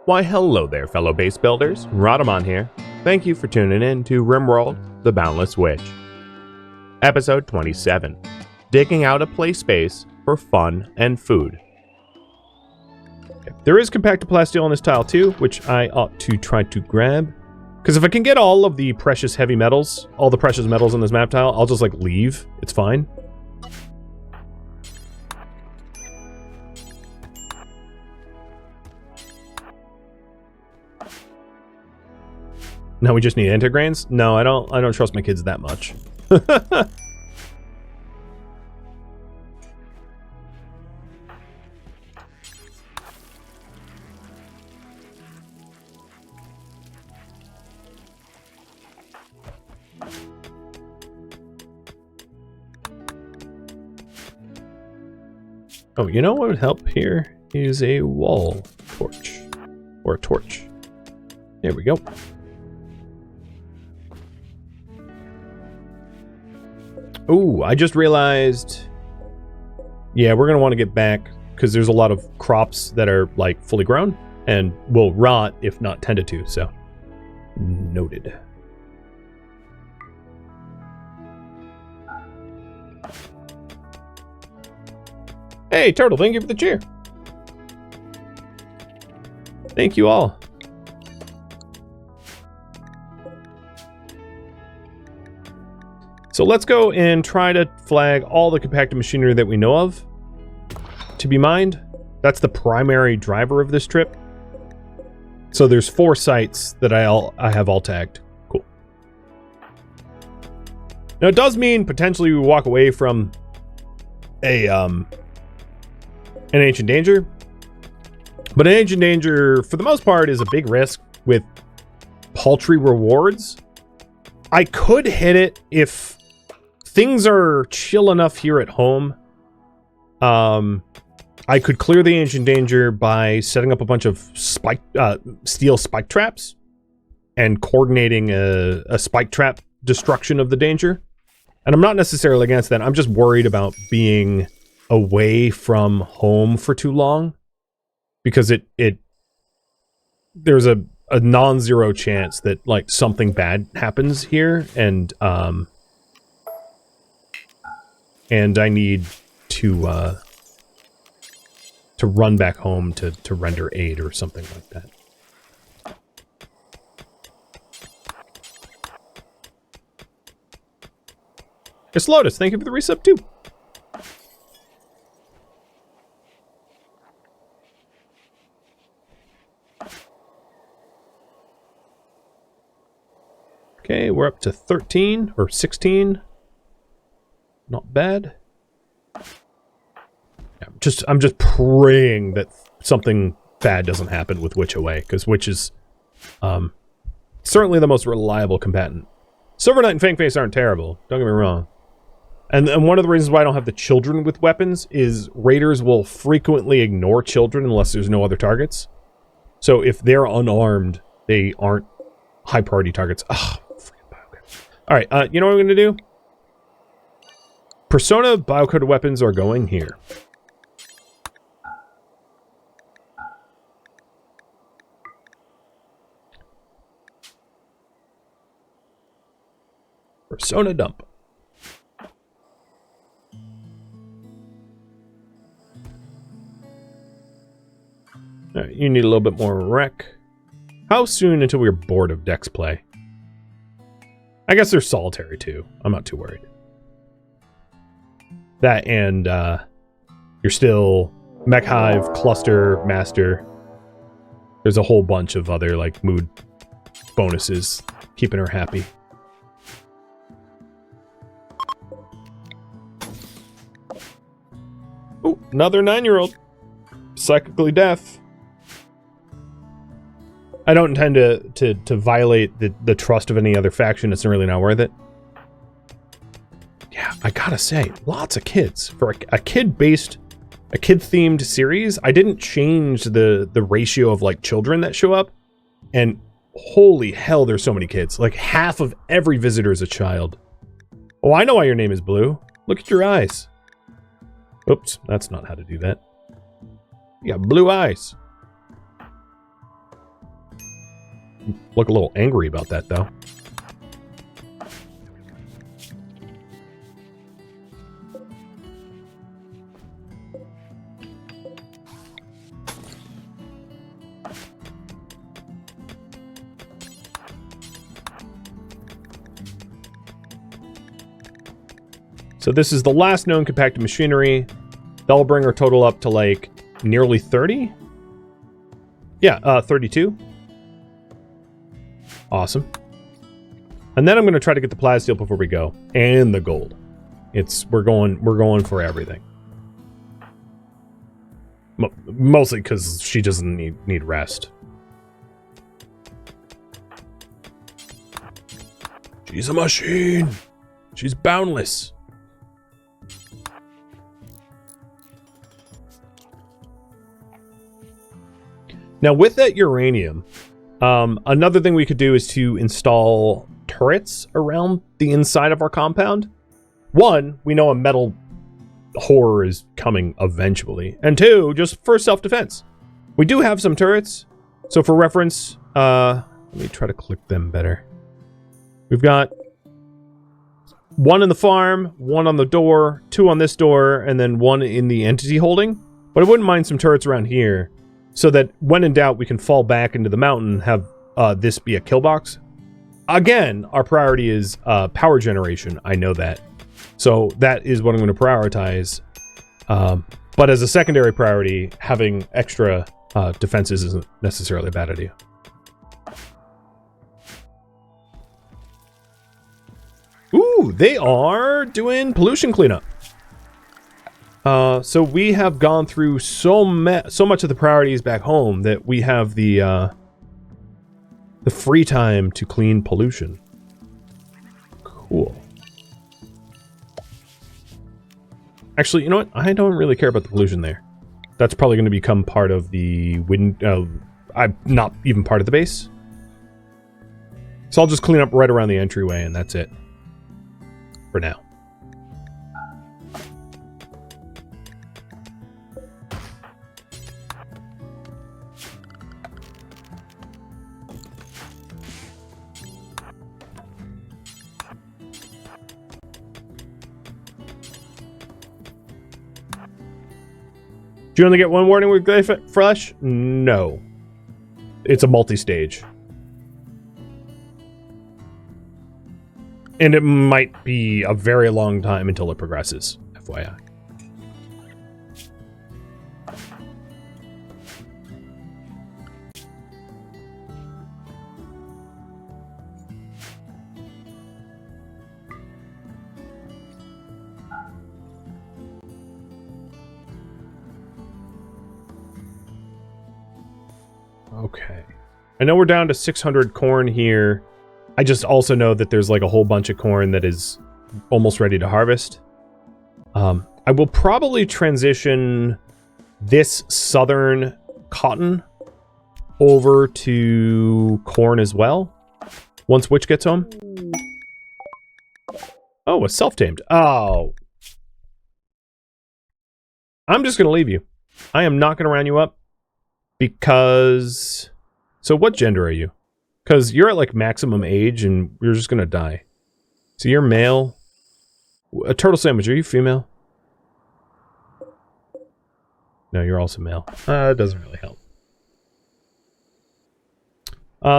Why hello there fellow base builders, Rhadamant here. Thank you for tuning in to RimWorld, the Boundless Witch. Episode 27, Digging out a play space for fun and food. Okay. There is compactoplasteel on this tile too, which I ought to try to grab. Because if I can get all of the precious heavy metals, all the precious metals on this map tile, I'll just like leave. It's fine. Now we just need integrains? No, I don't trust my kids that much. Oh, you know what would help here is a wall torch. Or a torch. There we go. Ooh, I just realized... Yeah, we're going to want to get back, because there's a lot of crops that are, like, fully grown, and will rot if not tended to, so... Noted. Hey, Turtle, thank you for the cheer! Thank you all. So let's go and try to flag all the compacted machinery that we know of to be mined. That's the primary driver of this trip. So there's 4 sites that I have all tagged. Cool. Now it does mean potentially we walk away from an ancient danger. But an ancient danger, for the most part, is a big risk with paltry rewards. I could hit it if things are chill enough here at home. I could clear the ancient danger by setting up a bunch of steel spike traps and coordinating a spike trap destruction of the danger. And I'm not necessarily against that. I'm just worried about being away from home for too long, because there's a non-zero chance that like something bad happens here, and I need to run back home to render aid or something like that. It's Lotus, thank you for the resub too. Okay, we're up to 13 or 16. Not bad. I'm just praying that something bad doesn't happen with Witch away, because Witch is certainly the most reliable combatant. Silver Knight and Fangface aren't terrible, don't get me wrong. And one of the reasons why I don't have the children with weapons is raiders will frequently ignore children unless there's no other targets. So if they're unarmed, they aren't high priority targets. Ugh, freaking biocode. Alright, you know what I'm going to do? Persona biocoded weapons are going here. Persona dump. Alright, you need a little bit more rec. How soon until we're bored of Dex play? I guess there's solitary too. I'm not too worried. That and you're still Mech Hive, Cluster, Master. There's a whole bunch of other like mood bonuses keeping her happy. Oh, another 9-year-old. Psychically deaf. I don't intend to violate the trust of any other faction. It's really not worth it. Yeah, I gotta say, lots of kids. For a kid-themed series, I didn't change the ratio of like children that show up. And holy hell, there's so many kids. Like half of every visitor is a child. Oh, I know why your name is Blue. Look at your eyes. Oops, that's not how to do that. You got blue eyes. look a little angry about that, though. So this is the last known compacted machinery. That'll bring our total up to like nearly 30. Yeah, 32. Awesome. And then I'm going to try to get the plasteel before we go, and the gold. We're going for everything. Mostly because she doesn't need rest. She's a machine. She's boundless. Now, with that uranium, another thing we could do is to install turrets around the inside of our compound. One, we know a metal horror is coming eventually. And two, just for self-defense. We do have some turrets. So for reference, let me try to click them better. We've got one in the farm, one on the door, two on this door, and then one in the entity holding. But I wouldn't mind some turrets around here, so that when in doubt, we can fall back into the mountain, have this be a kill box. Again, our priority is power generation. I know that. So that is what I'm going to prioritize. But as a secondary priority, having extra defenses isn't necessarily a bad idea. Ooh, they are doing pollution cleanup. So we have gone through so much of the priorities back home that we have the free time to clean pollution. Cool. Actually, you know what? I don't really care about the pollution there. That's probably going to become part of the I'm not even part of the base. So I'll just clean up right around the entryway, and that's it. For now. Do you only get one warning with Glade Flesh? No. It's a multi-stage. And it might be a very long time until it progresses, FYI. Okay. I know we're down to 600 corn here. I just also know that there's like a whole bunch of corn that is almost ready to harvest. I will probably transition this southern cotton over to corn as well once Witch gets home. Oh, a self-tamed. Oh. I'm just going to leave you. I am not going to round you up because... So what gender are you? Because you're at like maximum age and you're just going to die. So you're male. A turtle sandwich, are you female? No, you're also male. It doesn't really help.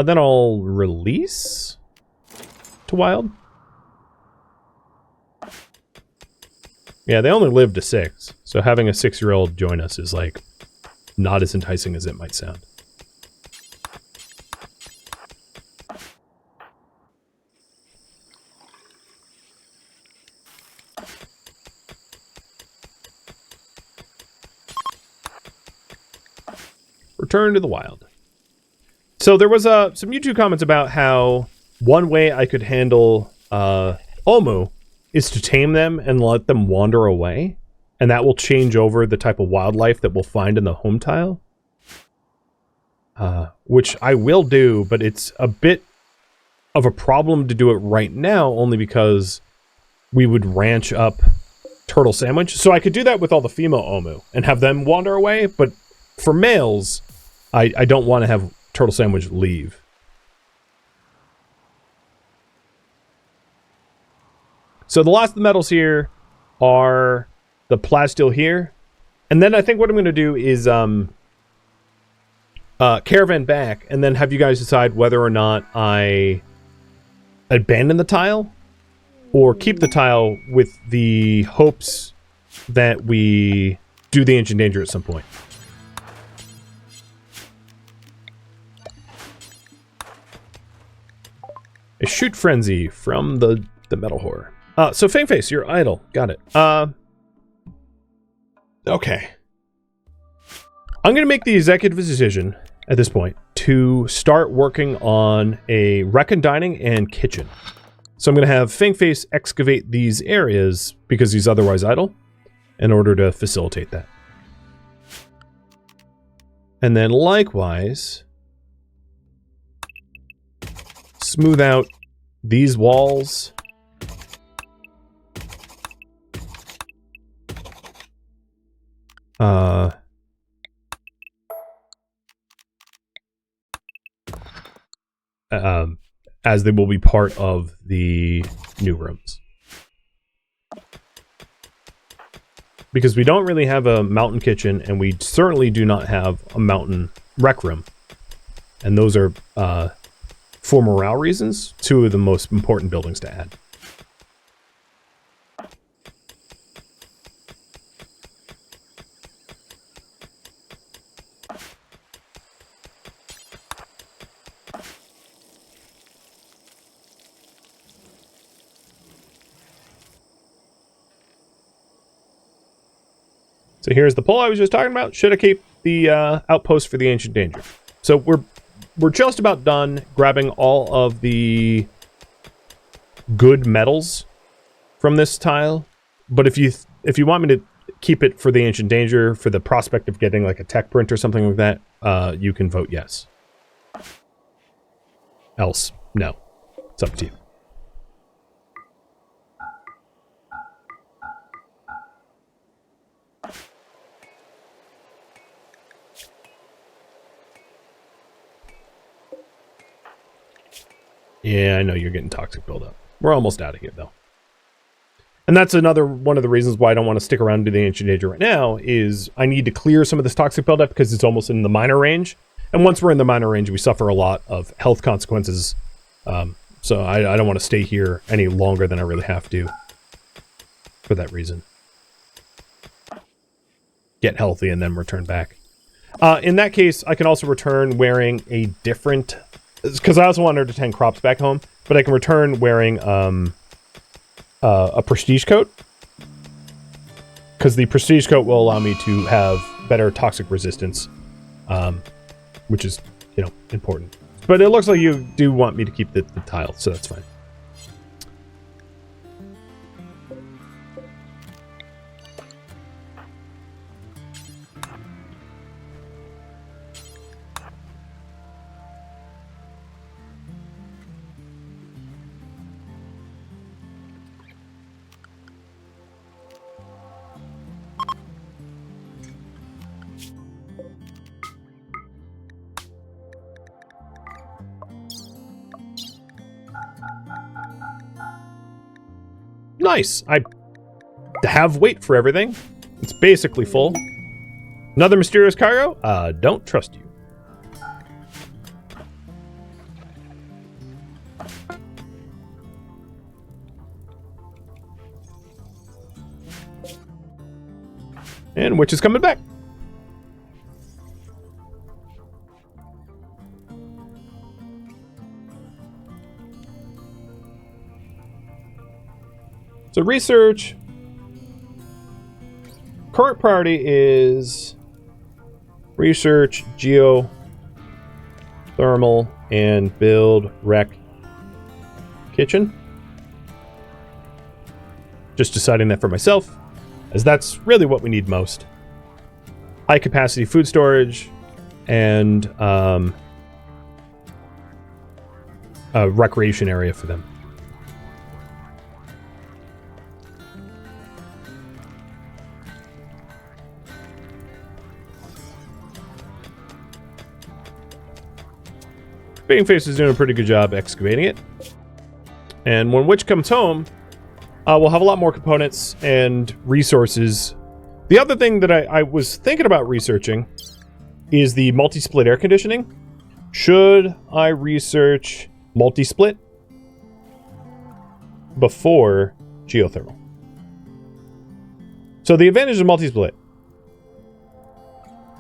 Then I'll release to wild. Yeah, they only live to 6. So having a 6-year-old join us is like not as enticing as it might sound. Return to the wild. So there was some YouTube comments about how one way I could handle Omu is to tame them and let them wander away, and that will change over the type of wildlife that we'll find in the home tile. Which I will do, but it's a bit of a problem to do it right now, only because we would ranch up Turtle Sandwich. So I could do that with all the female Omu and have them wander away, but for males, I don't want to have Turtle Sandwich leave. So the last of the metals here are the plasteel here. And then I think what I'm going to do is caravan back and then have you guys decide whether or not I abandon the tile or keep the tile with the hopes that we do the ancient danger at some point. A shoot frenzy from the metal whore. So Fangface, you're idle. Got it. Okay. I'm going to make the executive decision at this point to start working on a recondine and kitchen. So I'm going to have Fangface excavate these areas because he's otherwise idle in order to facilitate that. And then likewise, smooth out these walls. As they will be part of the new rooms. Because we don't really have a mountain kitchen, and we certainly do not have a mountain rec room. And those are, for morale reasons, two of the most important buildings to add. So here's the pole I was just talking about. Should I keep the outpost for the ancient danger? So we're just about done grabbing all of the good metals from this tile. But if you want me to keep it for the ancient danger for the prospect of getting like a tech print or something like that, you can vote yes. Else, no. It's up to you. Yeah, I know you're getting toxic buildup. We're almost out of here, though. And that's another one of the reasons why I don't want to stick around and do the ancient danger right now, is I need to clear some of this toxic buildup because it's almost in the minor range. And once we're in the minor range, we suffer a lot of health consequences. So I don't want to stay here any longer than I really have to for that reason. Get healthy and then return back. In that case, I can also return wearing a different... Because I also wanted to tend crops back home, but I can return wearing a prestige coat. Because the prestige coat will allow me to have better toxic resistance, which is, you know, important. But it looks like you do want me to keep the tile, so that's fine. Nice. I have weight for everything. It's basically full. Another mysterious cargo? Don't trust you. And Witch is coming back. So research, current priority is research, geothermal, and build rec kitchen. Just deciding that for myself, as that's really what we need most. High capacity food storage and a recreation area for them. Face is doing a pretty good job excavating it. And when Witch comes home, we'll have a lot more components and resources. The other thing that I was thinking about researching is the multi-split air conditioning. Should I research multi-split before geothermal? So the advantage of multi-split.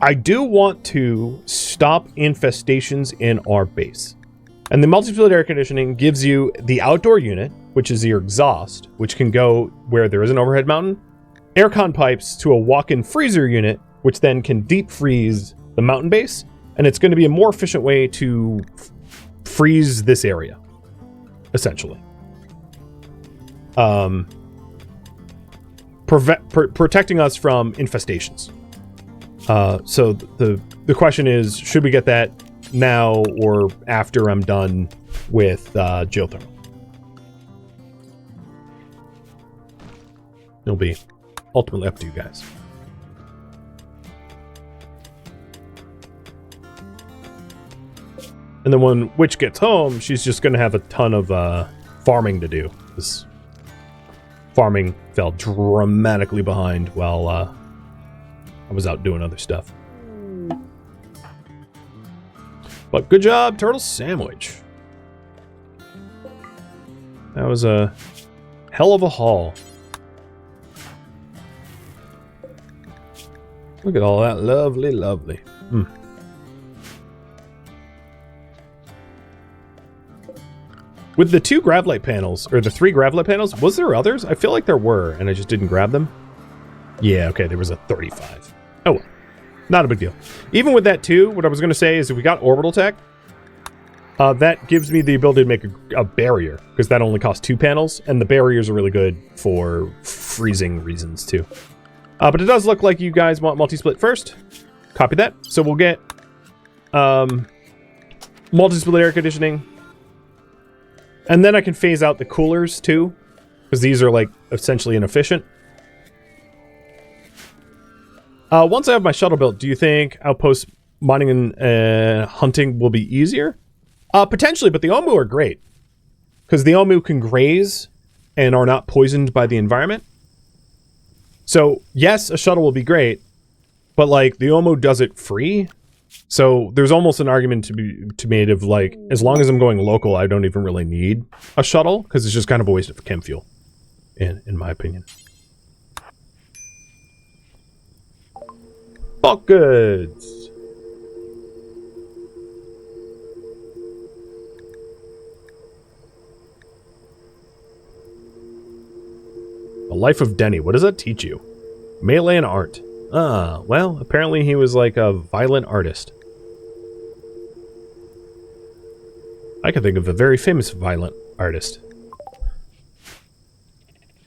I do want to stop infestations in our base. And the multi-split air conditioning gives you the outdoor unit, which is your exhaust, which can go where there is an overhead mountain, aircon pipes to a walk-in freezer unit, which then can deep freeze the mountain base, and it's going to be a more efficient way to freeze this area, essentially. Protecting us from infestations. So the question is, should we get that now or after I'm done with geothermal? It'll be ultimately up to you guys. And then when Witch gets home, she's just going to have a ton of farming to do. This farming fell dramatically behind while I was out doing other stuff. But good job, Turtle Sandwich. That was a hell of a haul. Look at all that lovely, lovely. With the 2 Gravlite panels, or the 3 Gravlite panels, was there others? I feel like there were, and I just didn't grab them. Yeah, okay, there was a 35. Oh well, not a big deal. Even with that too, what I was going to say is if we got orbital tech, that gives me the ability to make a barrier, because that only costs 2 panels, and the barriers are really good for freezing reasons too. But it does look like you guys want multi-split first. Copy that. So we'll get multi-split air conditioning. And then I can phase out the coolers too, because these are like essentially inefficient. Once I have my shuttle built, do you think outpost mining and hunting will be easier? Potentially, but the Omu are great. Because the Omu can graze and are not poisoned by the environment. So, yes, a shuttle will be great, but like the Omu does it free. So there's almost an argument to be made of like, as long as I'm going local, I don't even really need a shuttle, because it's just kind of a waste of chem fuel, in my opinion. Bulk goods. A Life of Denny. What does that teach you? Melee and art. Ah, well, apparently he was like a violent artist. I can think of a very famous violent artist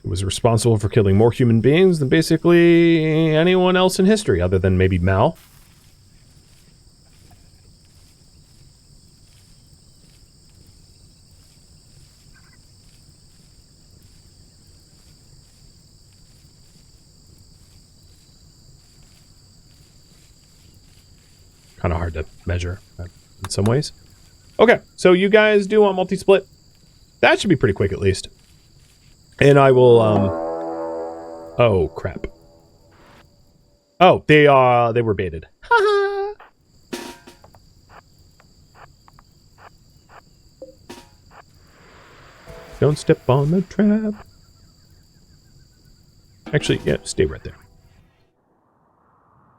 who was responsible for killing more human beings than basically anyone else in history, other than maybe Mao. Kind of hard to measure in some ways. Okay, so you guys do want multi-split. That should be pretty quick at least. And I will, oh, crap. Oh, they were baited. Haha. Don't step on the trap. Actually, yeah, stay right there.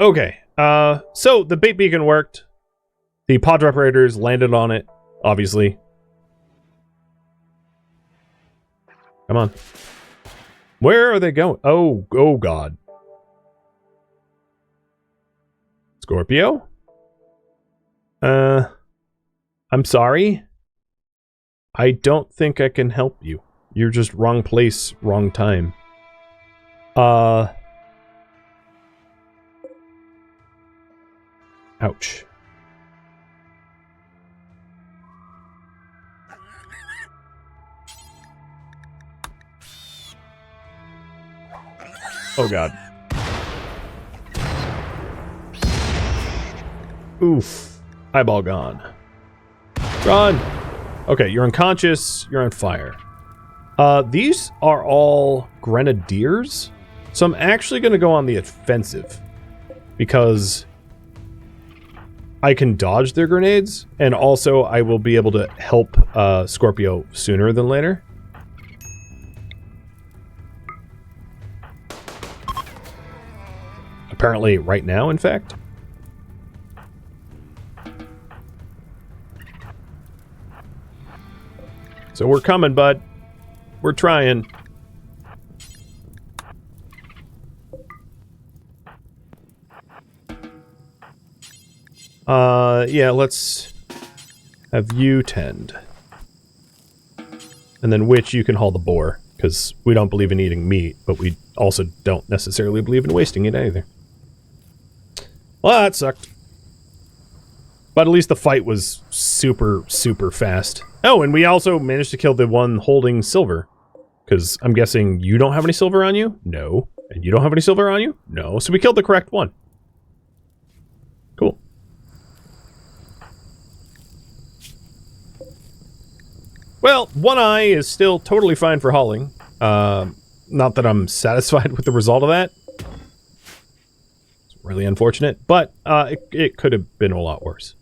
Okay, so the bait beacon worked. The pod operators landed on it, obviously. Come on. Where are they going? Oh God. Scorpio? I'm sorry. I don't think I can help you. You're just wrong place, wrong time. Ouch. Oh God. Oof. Eyeball gone. Run! Okay, you're unconscious. You're on fire. These are all grenadiers, so I'm actually going to go on the offensive because I can dodge their grenades, and also I will be able to help Scorpio sooner than later. Apparently right now, in fact. So we're coming, bud. We're trying. Yeah, let's have you tend. And then Witch, you can haul the boar, because we don't believe in eating meat, but we also don't necessarily believe in wasting it either. Well, that sucked. But at least the fight was super, super fast. Oh, and we also managed to kill the one holding silver. Because I'm guessing you don't have any silver on you? No. And you don't have any silver on you? No. So we killed the correct one. Cool. Well, one eye is still totally fine for hauling. Not that I'm satisfied with the result of that. It's really unfortunate, but it could have been a lot worse.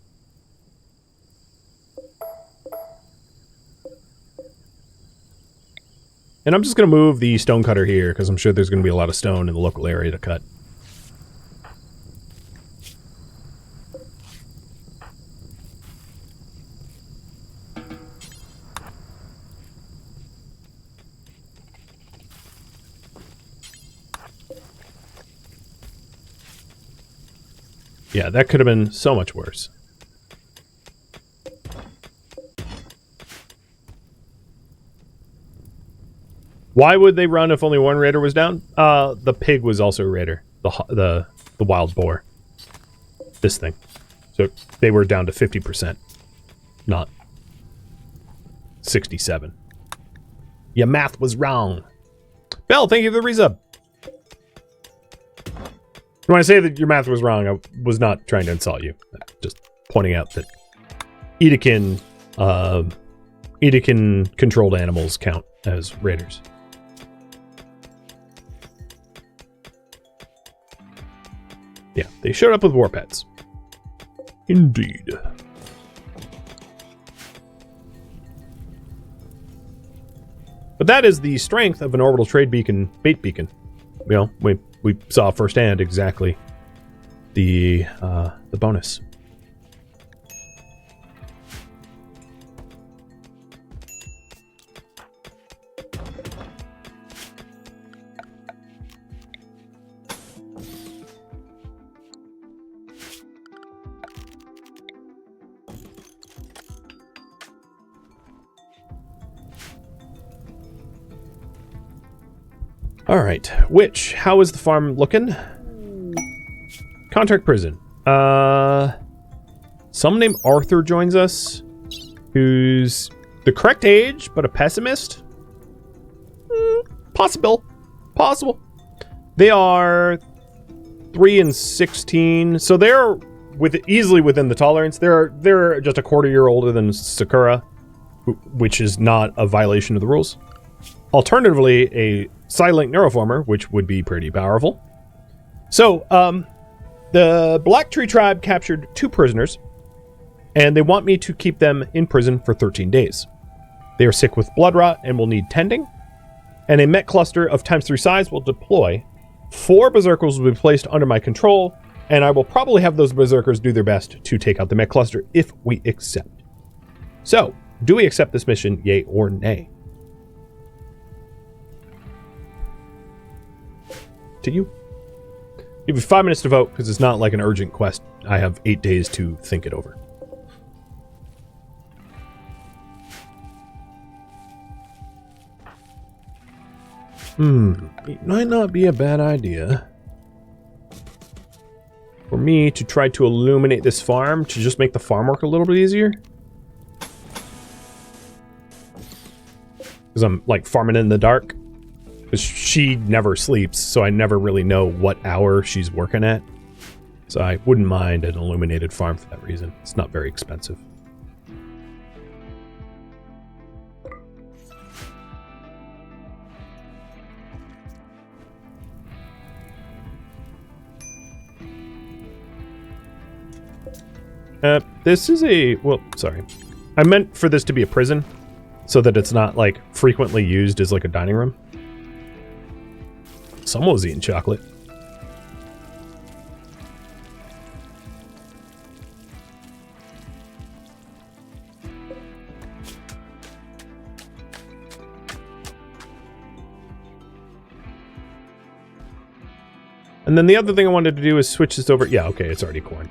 And I'm just going to move the stone cutter here, because I'm sure there's going to be a lot of stone in the local area to cut. Yeah, that could have been so much worse. Why would they run if only one raider was down? The pig was also a raider. The wild boar. This thing. So they were down to 50%. Not 67. Your math was wrong. Bell, thank you for the resub. When I say that your math was wrong, I was not trying to insult you. Just pointing out that Edekin controlled animals count as raiders. Yeah, they showed up with war pets. Indeed. But that is the strength of an orbital trade beacon, bait beacon. You know, we saw firsthand exactly the bonus. Alright, Witch, how is the farm looking? Contract prison. Someone named Arthur joins us, who's the correct age, but a pessimist? Possible. They are 3 and 16, so they're easily within the tolerance. They're just a quarter-year older than Sakura, which is not a violation of the rules. Alternatively, a Silent Neuroformer, which would be pretty powerful. So, the Black Tree Tribe captured 2 prisoners, and they want me to keep them in prison for 13 days. They are sick with blood rot and will need tending, and a mech cluster of ×3 size will deploy. 4 berserkers will be placed under my control, and I will probably have those berserkers do their best to take out the mech cluster if we accept. So, do we accept this mission, yay or nay? To you. Give you 5 minutes to vote, because it's not like an urgent quest. I have 8 days to think it over. It might not be a bad idea for me to try to illuminate this farm to just make the farm work a little bit easier. Because I'm, like, farming in the dark. Because she never sleeps, so I never really know what hour she's working at. So I wouldn't mind an illuminated farm for that reason. It's not very expensive. This is a... Well, sorry. I meant for this to be a prison, so that it's not, like, frequently used as, like, a dining room. Someone was eating chocolate. And then the other thing I wanted to do is switch this over. Yeah, okay, it's already corn.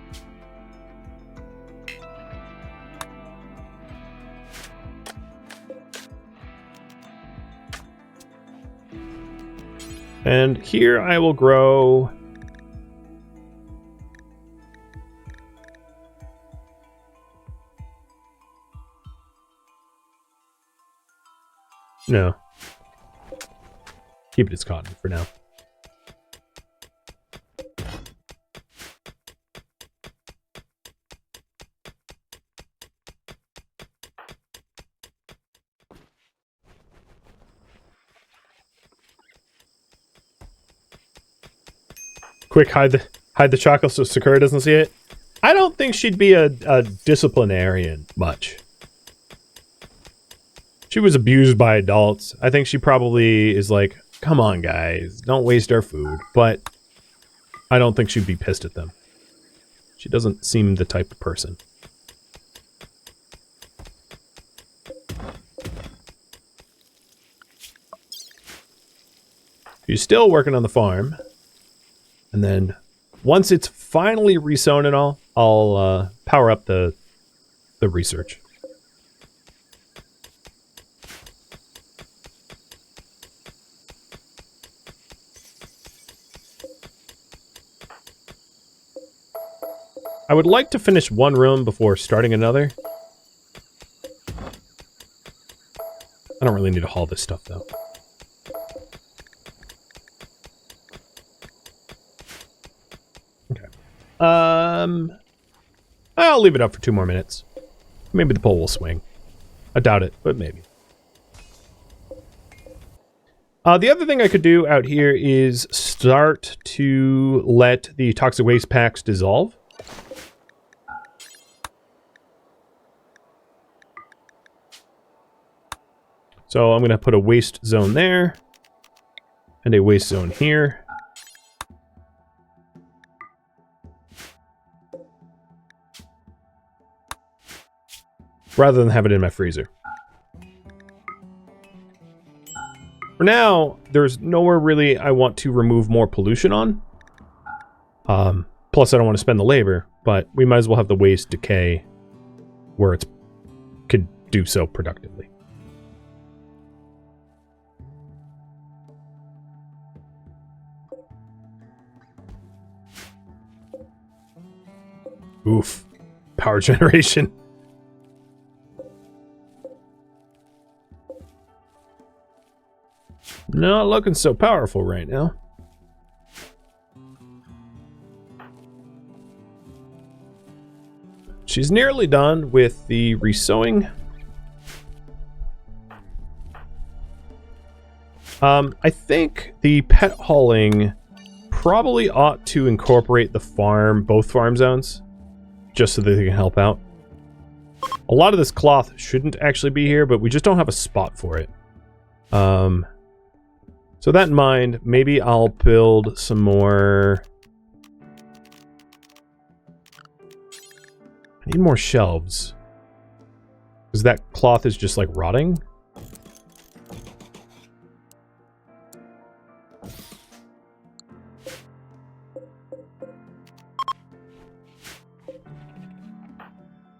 And here I will grow... No. Keep it as cotton for now. Quick, hide the chocolate so Sakura doesn't see it. I don't think she'd be a disciplinarian much. She was abused by adults. I think she probably is like, come on guys, don't waste our food. But I don't think she'd be pissed at them. She doesn't seem the type of person. She's still working on the farm. And then once it's finally resown and all, I'll power up the research. I would like to finish one room before starting another. I don't really need to haul this stuff though. I'll leave it up for 2 more minutes. Maybe the pole will swing. I doubt it, but maybe. The other thing I could do out here is start to let the toxic waste packs dissolve. So I'm going to put a waste zone there and a waste zone here. Rather than have it in my freezer. For now, there's nowhere really I want to remove more pollution on. Plus I don't want to spend the labor, but we might as well have the waste decay where it could do so productively. Oof. Power generation. Not looking so powerful right now. She's nearly done with the resowing. I think the pet hauling probably ought to incorporate the farm, both farm zones, just so that they can help out. A lot of this cloth shouldn't actually be here, but we just don't have a spot for it. So that in mind, maybe I'll build some more... I need more shelves. Because that cloth is just like rotting.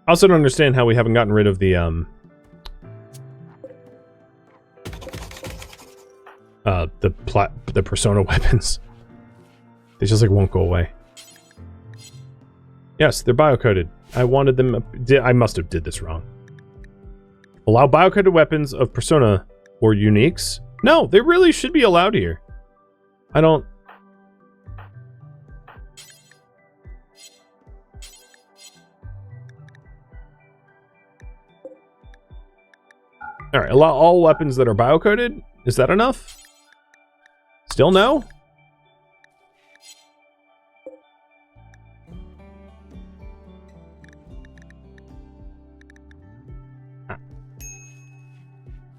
I also don't understand how we haven't gotten rid of the persona weapons. They just like won't go away. Yes, they're biocoded. I wanted them. I must have did this wrong. Allow biocoded weapons of persona or uniques. No, they really should be allowed here. I don't. All right, allow all weapons that are biocoded. Is that enough? Still no?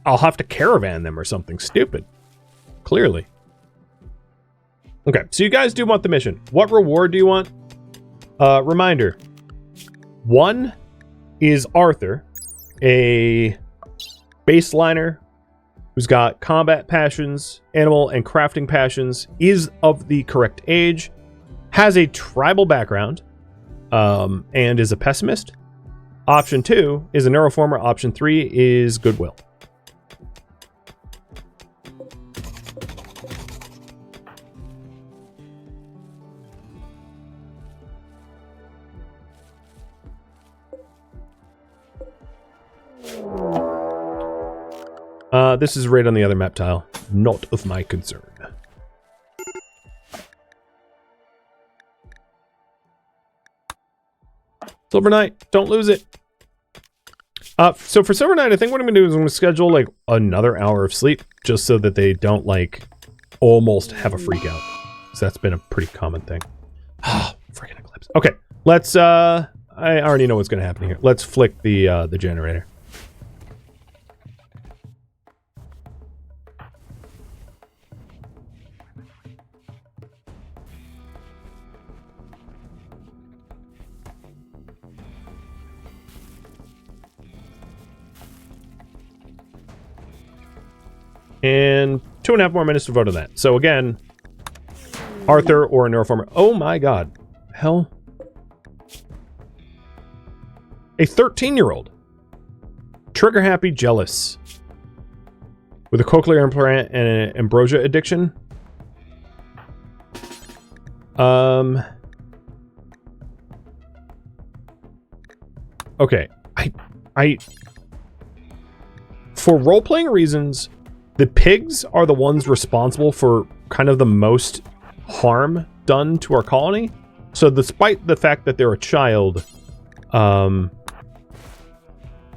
I'll have to caravan them or something stupid. Clearly. Okay, so you guys do want the mission. What reward do you want? Reminder. 1 is Arthur, a baseliner who's got combat passions, animal and crafting passions, is of the correct age, has a tribal background, and is a pessimist. Option 2 is a neuroformer. Option 3 is goodwill. This is right on the other map tile. Not of my concern. Silver Knight, don't lose it. So for Silver Knight, I think what I'm going to do is I'm going to schedule like another hour of sleep just so that they don't like almost have a freak out. So that's been a pretty common thing. Ah, freaking eclipse. Okay, let's, I already know what's going to happen here. Let's flick the generator. And 2.5 more minutes to vote on that. So again, Arthur or a neuroformer. Oh my god. Hell. A 13-year-old. Trigger happy, jealous. With a cochlear implant and an ambrosia addiction. Okay. For role-playing reasons, the pigs are the ones responsible for kind of the most harm done to our colony. So despite the fact that they're a child,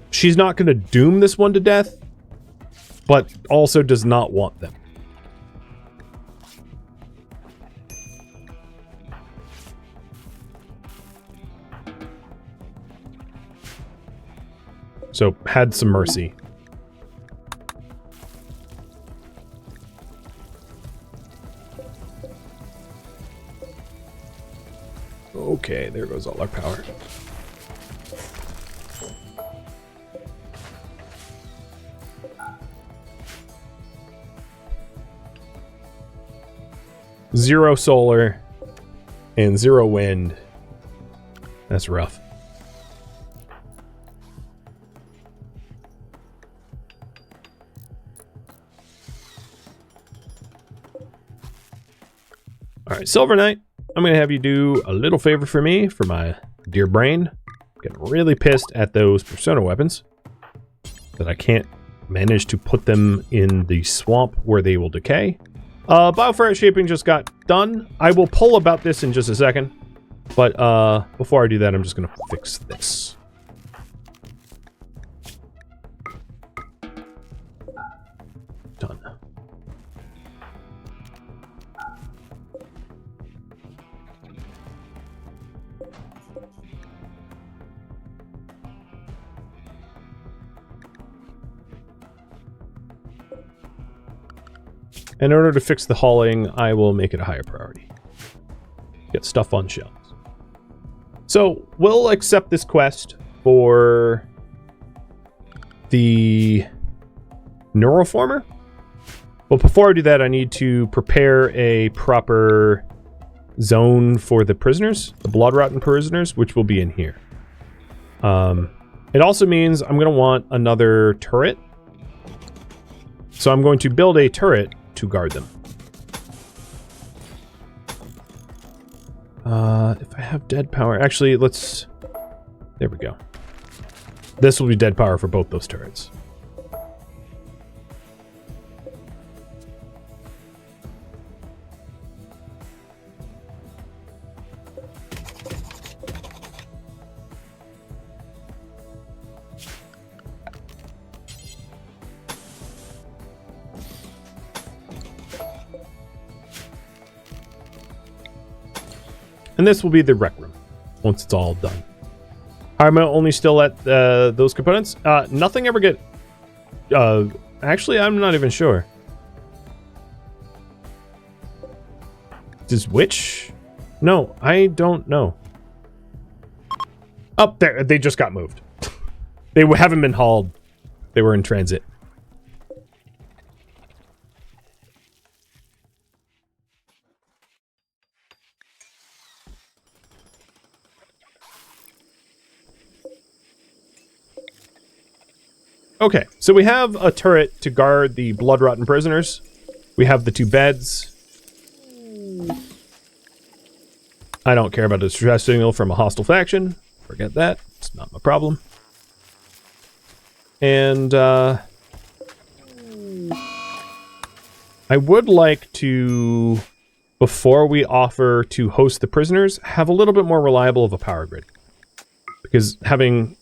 she's not going to doom this one to death, but also does not want them. So had some mercy. Okay, there goes all our power. Zero solar and 0 wind. That's rough. All right, Silver Knight. I'm going to have you do a little favor for me, for my dear brain. I'm getting really pissed at those persona weapons. That I can't manage to put them in the swamp where they will decay. Bioferret shaping just got done. I will pull about this in just a second. But before I do that, I'm just going to fix this. Done. In order to fix the hauling, I will make it a higher priority. Get stuff on shelves. So, we'll accept this quest for the neuroformer. But before I do that, I need to prepare a proper zone for the prisoners, the blood-rotten prisoners, which will be in here. It also means I'm going to want another turret. So I'm going to build a turret to guard them. If I have dead power, actually, let's... There we go. This will be dead power for both those turrets. And this will be the rec room once it's all done. I'm only still at those components. Nothing ever get Actually, I'm not even sure. Does Witch? No, I don't know. Oh, there, they just got moved. They haven't been hauled. They were in transit. Okay, so we have a turret to guard the blood-rotten prisoners. We have the 2 beds. I don't care about a distress signal from a hostile faction. Forget that. It's not my problem. And, I would like to, before we offer to host the prisoners, have a little bit more reliable of a power grid. Because having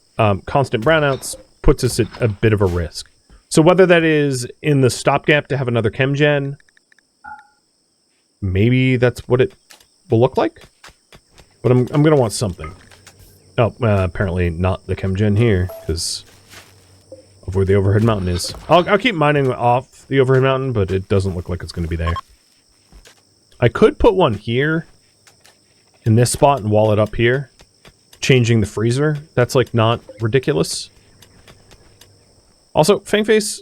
constant brownouts puts us at a bit of a risk. So whether that is in the stopgap to have another chem gen, maybe that's what it will look like. But I'm going to want something. Oh, apparently not the chem gen here, because of where the overhead mountain is. I'll keep mining off the overhead mountain, but it doesn't look like it's going to be there. I could put one here, in this spot, and wall it up here. Changing the freezer. That's, like, not ridiculous. Also, Fangface,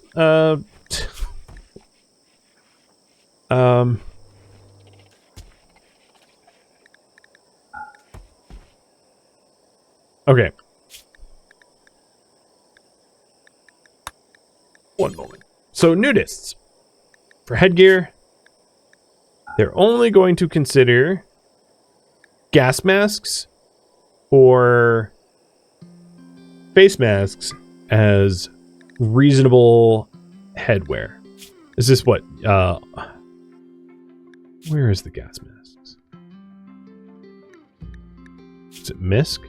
okay. One moment. So, nudists. For headgear, they're only going to consider gas masks or face masks as reasonable headwear. Is this what, where is the gas masks? Is it MISC?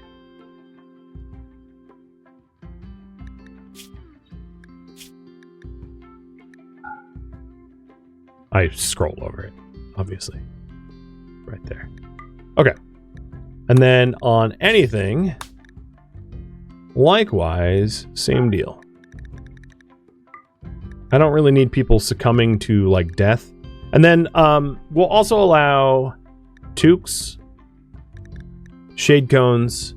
I scroll over it, obviously. Right there. Okay. And then on anything, likewise, same deal. I don't really need people succumbing to, like, death. And then, we'll also allow toques, shade cones,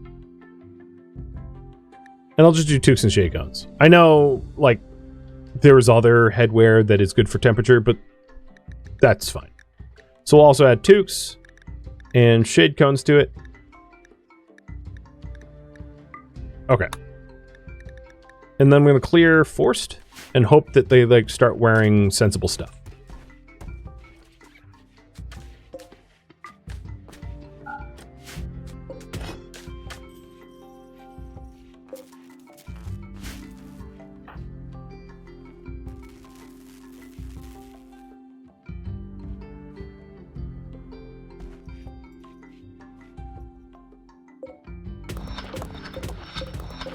and I'll just do toques and shade cones. I know, like, there is other headwear that is good for temperature, but that's fine. So we'll also add toques and shade cones to it. Okay. And then I'm going to clear forced and hope that they, like, start wearing sensible stuff.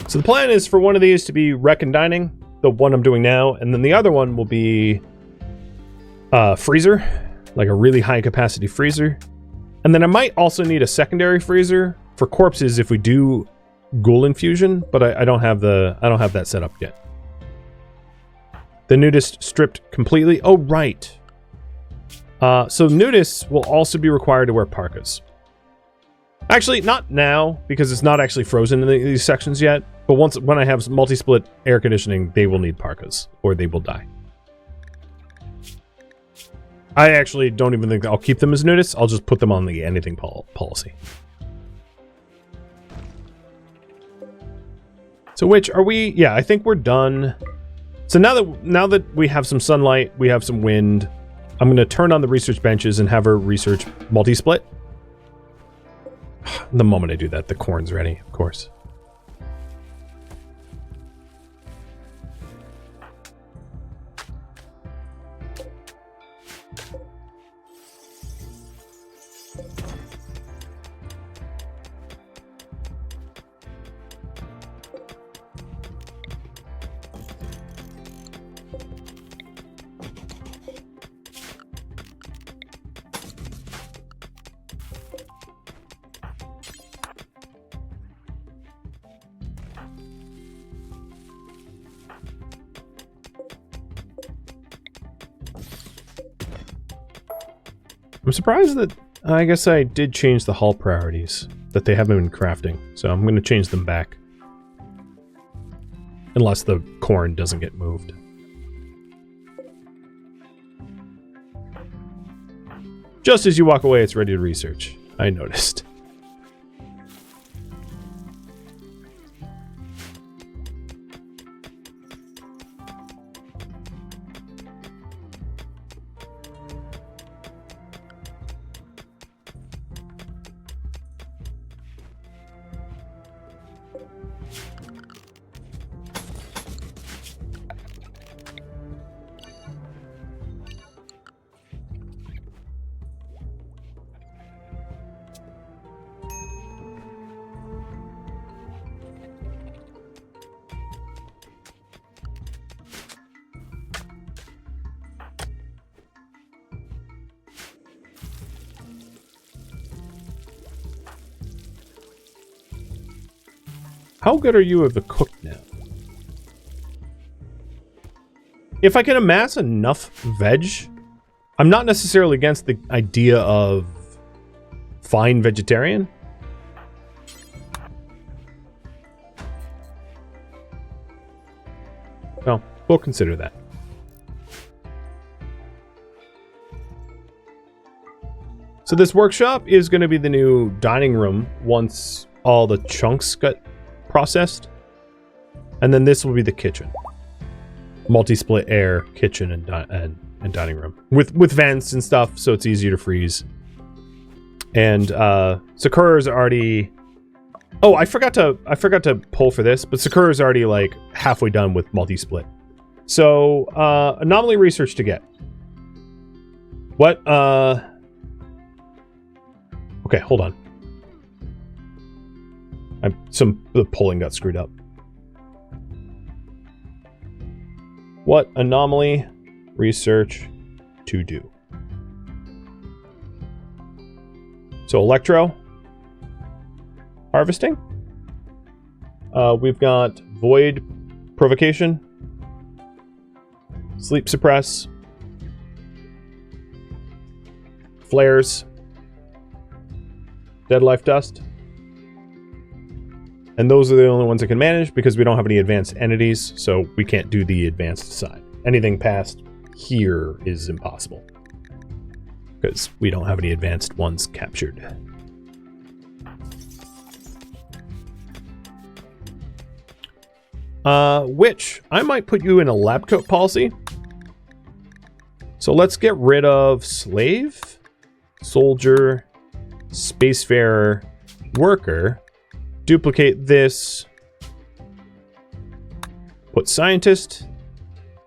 So the plan is for one of these to be wreck and dining, the one I'm doing now, and then the other one will be freezer, like a really high capacity freezer. And then I might also need a secondary freezer for corpses if we do ghoul infusion, but I don't have that set up yet. The nudist stripped completely. Oh, right. So nudists will also be required to wear parkas. Actually, not now, because it's not actually frozen in these sections yet. But when I have multi-split air conditioning, they will need parkas, or they will die. I actually don't even think I'll keep them as nudists. I'll just put them on the anything policy. So which are we? Yeah, I think we're done. So now that we have some sunlight, we have some wind, I'm going to turn on the research benches and have her research multi-split. The moment I do that, the corn's ready, of course. I'm surprised that I guess I did change the hull priorities that they haven't been crafting, so I'm going to change them back. Unless the corn doesn't get moved. Just as you walk away, it's ready to research. I noticed. How good are you of a cook now? If I can amass enough veg, I'm not necessarily against the idea of fine vegetarian. Well, we'll consider that. So this workshop is going to be the new dining room once all the chunks got processed, and then this will be the kitchen, multi-split air kitchen and dining room with vents and stuff, so it's easier to freeze. And Sakura's already. Oh, I forgot to pull for this, but Sakura's already like halfway done with multi-split. So anomaly research to get. What? Okay, hold on. The polling got screwed up. What anomaly research to do? So electro harvesting. We've got void provocation, sleep suppress, flares, dead life dust. And those are the only ones I can manage because we don't have any advanced entities, so we can't do the advanced side. Anything past here is impossible because we don't have any advanced ones captured. Witch, I might put you in a lab coat policy. So let's get rid of slave, soldier, spacefarer, worker. Duplicate this, put scientist,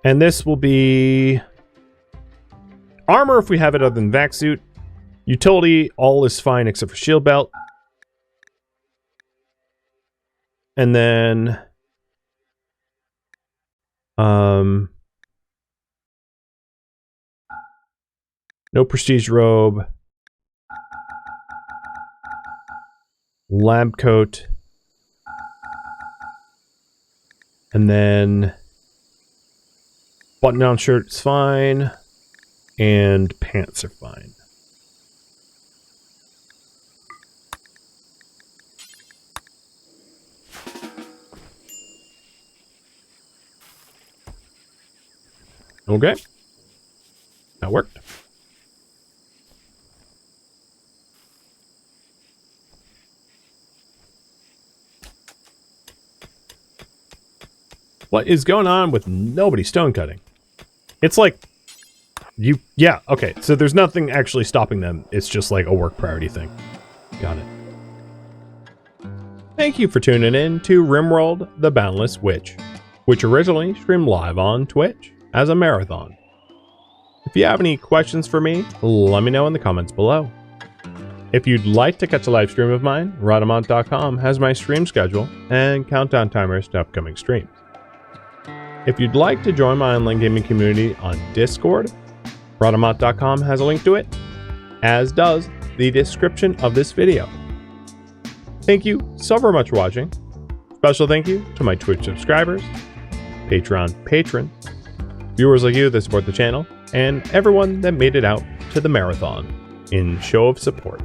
and this will be armor if we have it other than vac suit. Utility, all is fine except for shield belt. And then no prestige robe. Lab coat, and then button-down shirt is fine, and pants are fine. Okay, that worked. What is going on with nobody stone cutting? It's like yeah, okay. So there's nothing actually stopping them. It's just like a work priority thing. Got it. Thank you for tuning in to RimWorld: The Boundless Witch, which originally streamed live on Twitch as a marathon. If you have any questions for me, let me know in the comments below. If you'd like to catch a live stream of mine, Rhadamant.com has my stream schedule and countdown timers to upcoming streams. If you'd like to join my online gaming community on Discord, Rhadamant.com has a link to it, as does the description of this video. Thank you so very much for watching. Special thank you to my Twitch subscribers, Patreon patrons, viewers like you that support the channel, and everyone that made it out to the marathon. in show of support.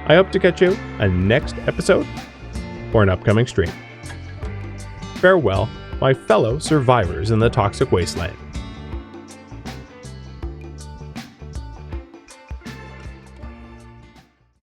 I hope to catch you a next episode or an upcoming stream. Farewell, my fellow survivors in the toxic wasteland.